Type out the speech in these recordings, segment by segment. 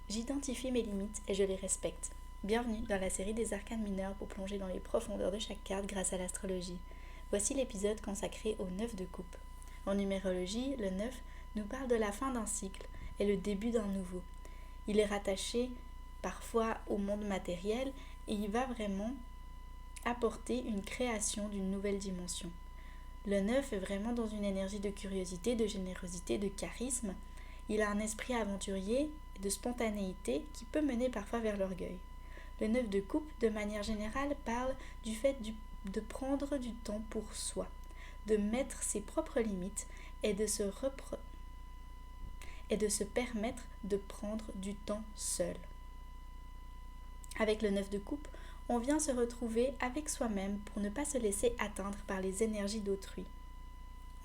J'identifie mes limites et je les respecte. Bienvenue dans la série des arcanes mineurs pour plonger dans les profondeurs de chaque carte grâce à l'astrologie. Voici l'épisode consacré au 9 de coupe. En numérologie, le 9 nous parle de la fin d'un cycle et le début d'un nouveau. Il est rattaché parfois au monde matériel et il va vraiment apporter une création d'une nouvelle dimension. Le 9 est vraiment dans une énergie de curiosité, de générosité, de charisme. Il a un esprit aventurier et de spontanéité qui peut mener parfois vers l'orgueil. Le 9 de coupe, de manière générale, parle du fait de prendre du temps pour soi, de mettre ses propres limites et de se permettre de prendre du temps seul. Avec le 9 de coupe, on vient se retrouver avec soi-même pour ne pas se laisser atteindre par les énergies d'autrui.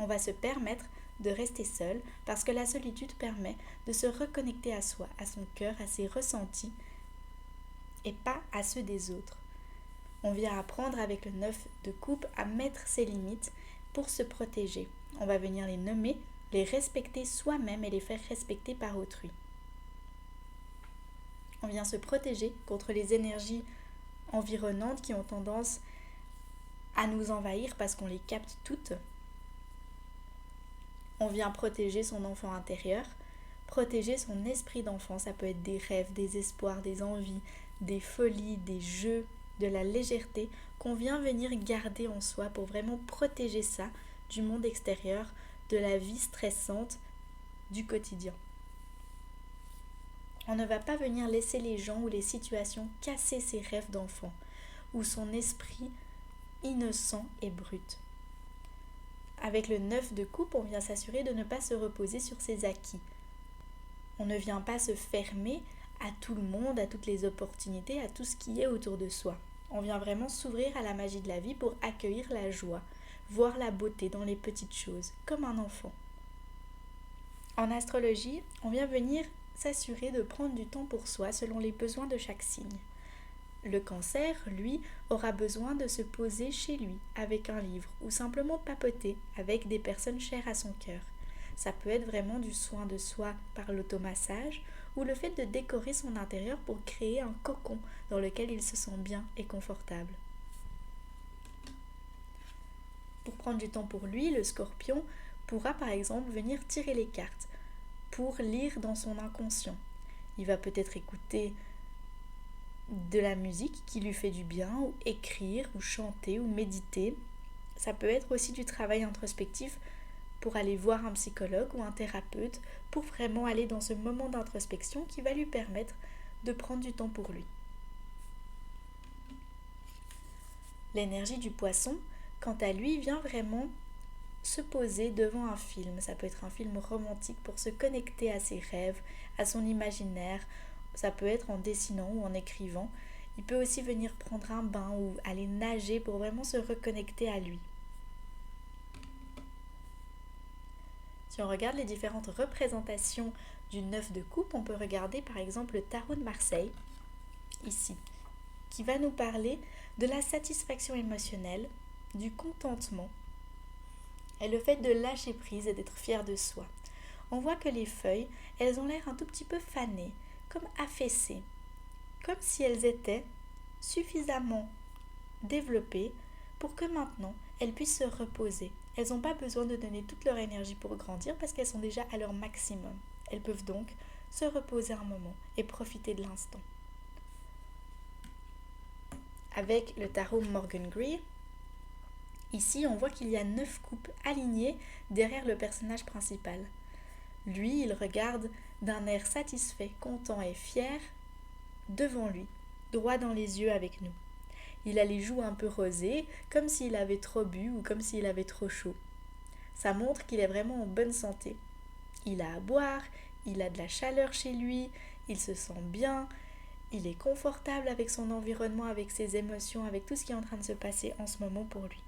On va se permettre de rester seul parce que la solitude permet de se reconnecter à soi, à son cœur, à ses ressentis et pas à ceux des autres. On vient apprendre avec le 9 de coupe à mettre ses limites pour se protéger. On va venir les nommer, les respecter soi-même et les faire respecter par autrui. On vient se protéger contre les énergies environnantes qui ont tendance à nous envahir parce qu'on les capte toutes. On vient protéger son enfant intérieur, protéger son esprit d'enfant. Ça peut être des rêves, des espoirs, des envies, des folies, des jeux, de la légèreté qu'on vient venir garder en soi pour vraiment protéger ça du monde extérieur, de la vie stressante du quotidien. On ne va pas venir laisser les gens ou les situations casser ses rêves d'enfant ou son esprit innocent et brut. Avec le 9 de coupe, on vient s'assurer de ne pas se reposer sur ses acquis. On ne vient pas se fermer à tout le monde, à toutes les opportunités, à tout ce qui est autour de soi. On vient vraiment s'ouvrir à la magie de la vie pour accueillir la joie, voir la beauté dans les petites choses, comme un enfant. En astrologie, on vient venir s'assurer de prendre du temps pour soi selon les besoins de chaque signe. Le Cancer, lui, aura besoin de se poser chez lui avec un livre ou simplement papoter avec des personnes chères à son cœur. Ça peut être vraiment du soin de soi par l'automassage ou le fait de décorer son intérieur pour créer un cocon dans lequel il se sent bien et confortable. Pour prendre du temps pour lui, le Scorpion pourra par exemple venir tirer les cartes pour lire dans son inconscient. Il va peut-être écouter de la musique qui lui fait du bien, ou écrire, ou chanter, ou méditer. Ça peut être aussi du travail introspectif pour aller voir un psychologue ou un thérapeute pour vraiment aller dans ce moment d'introspection qui va lui permettre de prendre du temps pour lui. L'énergie du Poisson, quant à lui, vient vraiment se poser devant un film. Ça peut être un film romantique pour se connecter à ses rêves, à son imaginaire. Ça peut être en dessinant ou en écrivant. Il peut aussi venir prendre un bain ou aller nager pour vraiment se reconnecter à lui. Si on regarde les différentes représentations du 9 de coupe, on peut regarder par exemple le tarot de Marseille, ici, qui va nous parler de la satisfaction émotionnelle, du contentement et le fait de lâcher prise et d'être fier de soi. On voit que les feuilles, elles ont l'air un tout petit peu fanées, comme affaissées, comme si elles étaient suffisamment développées pour que maintenant elles puissent se reposer. Elles n'ont pas besoin de donner toute leur énergie pour grandir parce qu'elles sont déjà à leur maximum. Elles peuvent donc se reposer un moment et profiter de l'instant. Avec le tarot Morgan Greer, ici on voit qu'il y a 9 coupes alignées derrière le personnage principal. Lui, il regarde d'un air satisfait, content et fier devant lui, droit dans les yeux avec nous. Il a les joues un peu rosées, comme s'il avait trop bu ou comme s'il avait trop chaud. Ça montre qu'il est vraiment en bonne santé. Il a à boire, il a de la chaleur chez lui, il se sent bien, il est confortable avec son environnement, avec ses émotions, avec tout ce qui est en train de se passer en ce moment pour lui.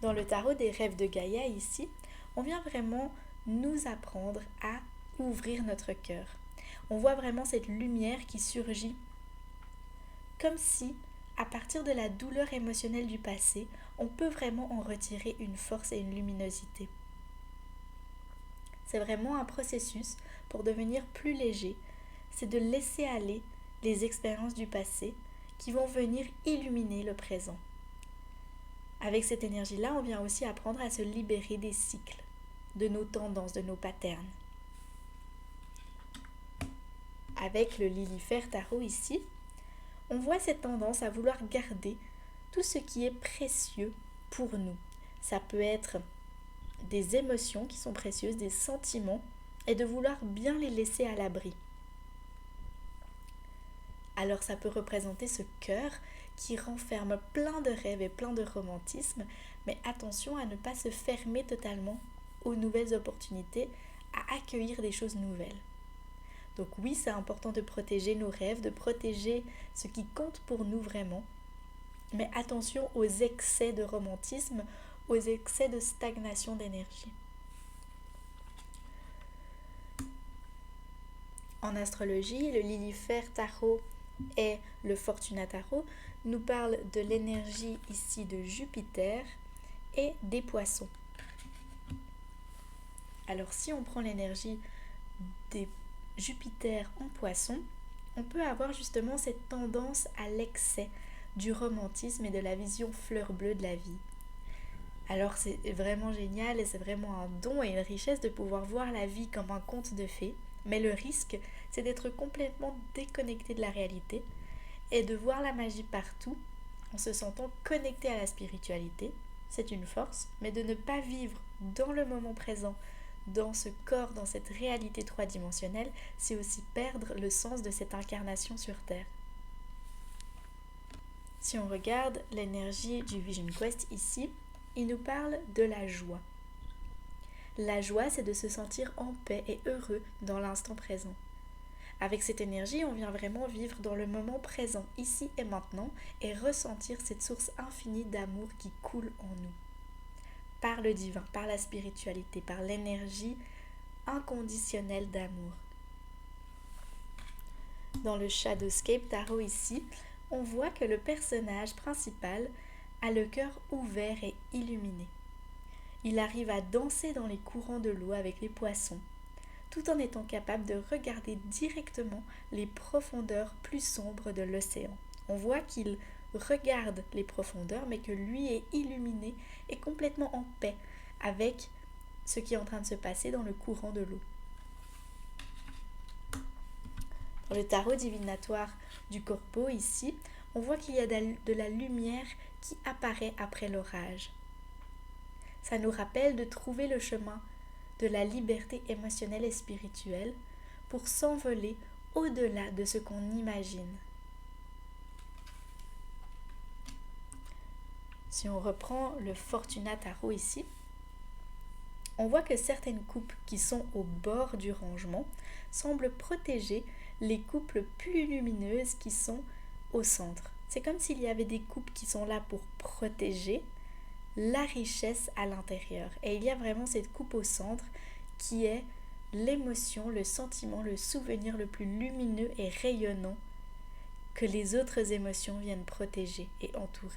Dans le tarot des rêves de Gaïa ici, on vient vraiment nous apprendre à ouvrir notre cœur. On voit vraiment cette lumière qui surgit comme si, à partir de la douleur émotionnelle du passé, on peut vraiment en retirer une force et une luminosité. c'est vraiment un processus pour devenir plus léger. C'est de laisser aller les expériences du passé qui vont venir illuminer le présent. Avec cette énergie-là, on vient aussi apprendre à se libérer des cycles, de nos tendances, de nos patterns. Avec le Lilifère Tarot ici, on voit cette tendance à vouloir garder tout ce qui est précieux pour nous. Ça peut être des émotions qui sont précieuses, des sentiments, et de vouloir bien les laisser à l'abri. Alors ça peut représenter ce cœur qui renferme plein de rêves et plein de romantisme, mais attention à ne pas se fermer totalement aux nouvelles opportunités, à accueillir des choses nouvelles. Donc oui, c'est important de protéger nos rêves, de protéger ce qui compte pour nous vraiment, mais attention aux excès de romantisme, aux excès de stagnation d'énergie. En astrologie, le Lilifère Tarot et le Fortuna Tarot nous parlent de l'énergie ici de Jupiter et des poissons. Alors si on prend l'énergie des Jupiter en poisson, on peut avoir justement cette tendance à l'excès du romantisme et de la vision fleur bleue de la vie. Alors c'est vraiment génial et c'est vraiment un don et une richesse de pouvoir voir la vie comme un conte de fées, mais le risque c'est d'être complètement déconnecté de la réalité et de voir la magie partout en se sentant connecté à la spiritualité. C'est une force, mais de ne pas vivre dans le moment présent, dans ce corps, dans cette réalité trois-dimensionnelle, c'est aussi perdre le sens de cette incarnation sur Terre. Si on regarde l'énergie du Vision Quest ici, il nous parle de la joie. La joie, c'est de se sentir en paix et heureux dans l'instant présent. Avec cette énergie, on vient vraiment vivre dans le moment présent, ici et maintenant, et ressentir cette source infinie d'amour qui coule en nous. Par le divin, par la spiritualité, par l'énergie inconditionnelle d'amour. Dans le Shadowscape Tarot ici, on voit que le personnage principal a le cœur ouvert et illuminé. Il arrive à danser dans les courants de l'eau avec les poissons, tout en étant capable de regarder directement les profondeurs plus sombres de l'océan. On voit qu'il regarde les profondeurs, mais que lui est illuminé et complètement en paix avec ce qui est en train de se passer dans le courant de l'eau. Dans le tarot divinatoire du Corbeau ici, on voit qu'il y a de la lumière qui apparaît après l'orage. Ça nous rappelle de trouver le chemin de la liberté émotionnelle et spirituelle pour s'envoler au-delà de ce qu'on imagine. Si on reprend le Fortuna Tarot ici, on voit que certaines coupes qui sont au bord du rangement semblent protéger les coupes plus lumineuses qui sont au centre. C'est comme s'il y avait des coupes qui sont là pour protéger la richesse à l'intérieur. Et il y a vraiment cette coupe au centre qui est l'émotion, le sentiment, le souvenir le plus lumineux et rayonnant que les autres émotions viennent protéger et entourer.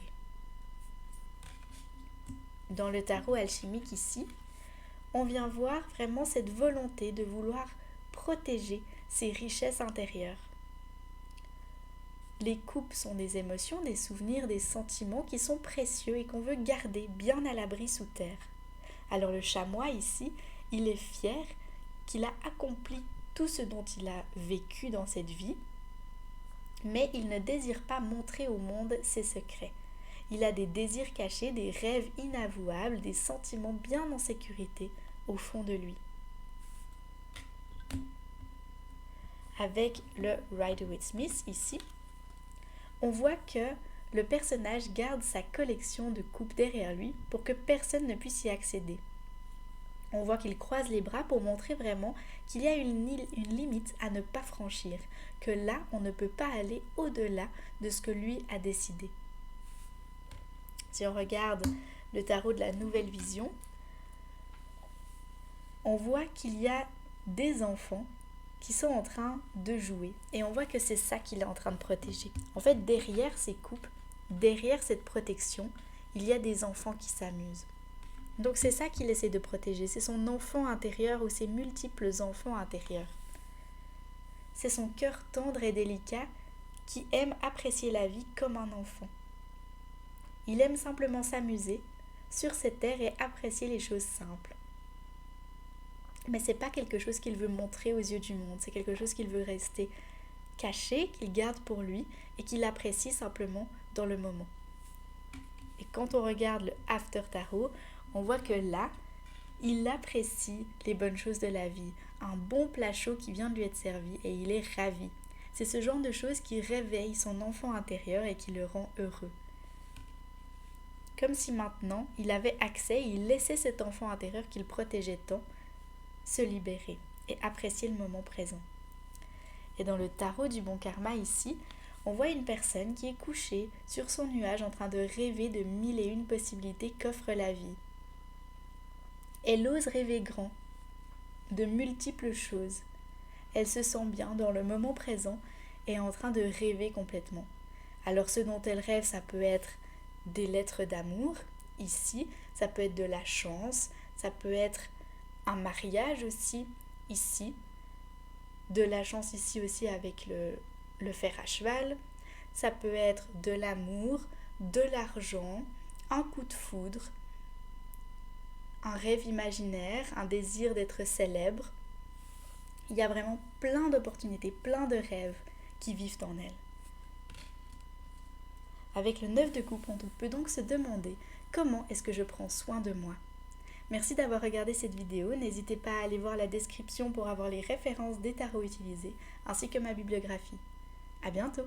Dans le tarot alchimique ici, on vient voir vraiment cette volonté de vouloir protéger ces richesses intérieures. Les coupes sont des émotions, des souvenirs, des sentiments qui sont précieux et qu'on veut garder bien à l'abri sous terre. Alors le chamois ici, il est fier qu'il a accompli tout ce dont il a vécu dans cette vie, mais il ne désire pas montrer au monde ses secrets. Il a des désirs cachés, des rêves inavouables, des sentiments bien en sécurité au fond de lui. Avec le Rider-Waite-Smith ici, on voit que le personnage garde sa collection de coupes derrière lui pour que personne ne puisse y accéder. On voit qu'il croise les bras pour montrer vraiment qu'il y a une limite à ne pas franchir, que là, on ne peut pas aller au-delà de ce que lui a décidé. Si on regarde le tarot de la nouvelle vision, on voit qu'il y a des enfants qui sont en train de jouer. Et on voit que c'est ça qu'il est en train de protéger. En fait, derrière ces coupes, derrière cette protection, il y a des enfants qui s'amusent. Donc c'est ça qu'il essaie de protéger, c'est son enfant intérieur ou ses multiples enfants intérieurs. C'est son cœur tendre et délicat qui aime apprécier la vie comme un enfant. Il aime simplement s'amuser sur cette terre et apprécier les choses simples. Mais c'est pas quelque chose qu'il veut montrer aux yeux du monde, c'est quelque chose qu'il veut rester caché, qu'il garde pour lui et qu'il apprécie simplement dans le moment. Et quand on regarde le After Tarot, on voit que là, il apprécie les bonnes choses de la vie, un bon plat chaud qui vient de lui être servi et il est ravi. C'est ce genre de choses qui réveille son enfant intérieur et qui le rend heureux. Comme si maintenant, il avait accès, il laissait cet enfant intérieur qu'il protégeait tant se libérer et apprécier le moment présent. Et dans le tarot du bon karma ici, on voit une personne qui est couchée sur son nuage en train de rêver de 1001 possibilités qu'offre la vie. Elle ose rêver grand, de multiples choses. Elle se sent bien dans le moment présent et est en train de rêver complètement. Alors ce dont elle rêve, ça peut être des lettres d'amour, ici, ça peut être de la chance, ça peut être un mariage aussi, ici, de la chance ici aussi avec le fer à cheval, ça peut être de l'amour, de l'argent, un coup de foudre, un rêve imaginaire, un désir d'être célèbre. Il y a vraiment plein d'opportunités, plein de rêves qui vivent en elle. Avec le 9 de coupe, on peut donc se demander comment est-ce que je prends soin de moi. Merci d'avoir regardé cette vidéo, n'hésitez pas à aller voir la description pour avoir les références des tarots utilisés, ainsi que ma bibliographie. À bientôt!